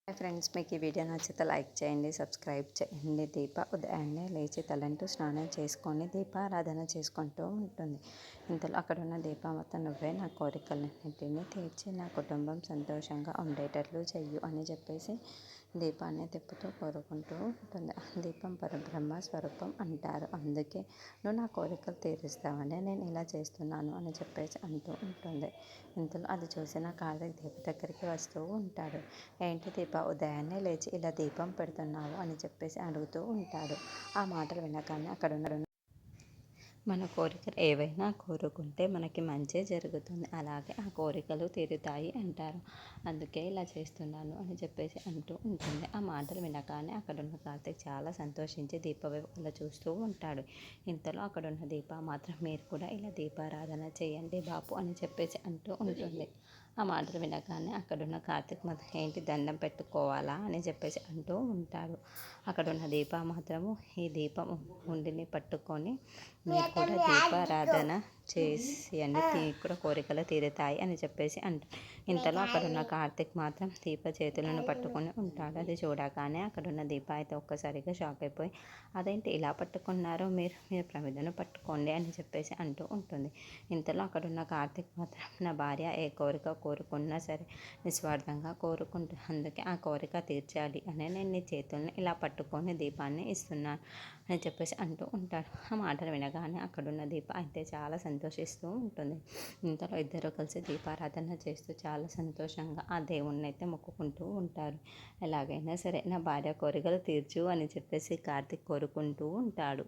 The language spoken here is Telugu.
హాయ్ ఫ్రెండ్స్, మీకు ఈ వీడియో నచ్చితే లైక్ చేయండి, సబ్స్క్రైబ్ చేయండి. దీప ఉదయాన్నే లేచి తలంటూ స్నానం చేసుకొని దీపారాధన చేసుకుంటూ ఉంటుంది. ఇంతలో అక్కడున్న దీప మొత్తం నువ్వే నా కోరికలన్నింటినీ తీర్చి నా కుటుంబం సంతోషంగా ఉండేటట్లు చెయ్యు అని చెప్పేసి దీపాన్ని తిప్పుతూ కోరుకుంటూ ఉంటుంది. దీపం పరబ్రహ్మ స్వరూపం అంటారు. అందుకే నువ్వు నా కోరికలు తీరుస్తావని నేను ఇలా చేస్తున్నాను అని చెప్పేసి అంటూ ఉంటుంది. ఇంతలో అది చూసిన కార్తీక్ దీప దగ్గరికి వస్తూ ఉంటాడు. ఏంటి దీప, ఉదయాన్నే లేచి ఇలా దీపం పెడుతున్నావు అని చెప్పేసి అడుగుతూ ఉంటాడు. ఆ మాటలు వినగానే అక్కడున్న మన కోరికలు ఏవైనా కోరుకుంటే మనకి మంచే జరుగుతుంది, అలాగే ఆ కోరికలు తీరుతాయి అంటారు. అందుకే ఇలా చేస్తున్నాను అని చెప్పేసి అంటూ ఉంటుంది. ఆ మాటలు వినగానే అక్కడున్న కార్తీక్ చాలా సంతోషించి దీప వైపు అలా చూస్తూ ఉంటాడు. ఇంతలో అక్కడున్న దీప మాత్రం మీరు కూడా ఇలా దీపారాధన చేయండి బాపు అని చెప్పేసి అంటూ ఉంటుంది. ఆ మాటలు వినగానే అక్కడున్న కార్తీక్ మాత్రం ఏంటి దండం పెట్టుకోవాలా అని చెప్పేసి అంటూ ఉంటాడు. అక్కడున్న దీప మాత్రము ఈ దీపం ఉండిని పట్టుకొని మీరు కూడా దీపారాధన చేసేయండి, కూడా కోరికలు తీరుతాయి అని చెప్పేసి ఇంతలో అక్కడున్న కార్తీక్ మాత్రం దీప చేతులను పట్టుకొని ఉంటాడు. అది చూడగానే అక్కడున్న దీప అయితే ఒక్కసారిగా షాక్ అయిపోయి అదేంటి ఇలా పట్టుకున్నారు, మీరు ప్రమిదను పట్టుకోండి అని చెప్పేసి అంటూ ఉంటుంది. ఇంతలో అక్కడున్న కార్తీక్ మాత్రం నా భార్య ఏ కోరిక కోరుకున్నా సరే నిస్వార్థంగా కోరుకుంటూ అందుకే ఆ కోరిక తీర్చాలి అని నేను నీ చేతుల్ని ఇలా పట్టుకొని దీపాన్ని ఇస్తున్నాను అని చెప్పేసి అంటూ ఉంటాడు. ఆ మాటలు వినగానే అక్కడున్న దీప అయితే చాలా సంతోషిస్తూ ఉంటుంది. ఇంతలో ఇద్దరు కలిసి దీపారాధన చేస్తూ చాలా సంతోషంగా ఆ దేవుణ్ణి అయితే మొక్కుకుంటూ ఉంటారు. ఎలాగైనా సరే నా భార్య కోరికలు తీర్చు అని చెప్పేసి కార్తీక్ కోరుకుంటూ ఉంటాడు.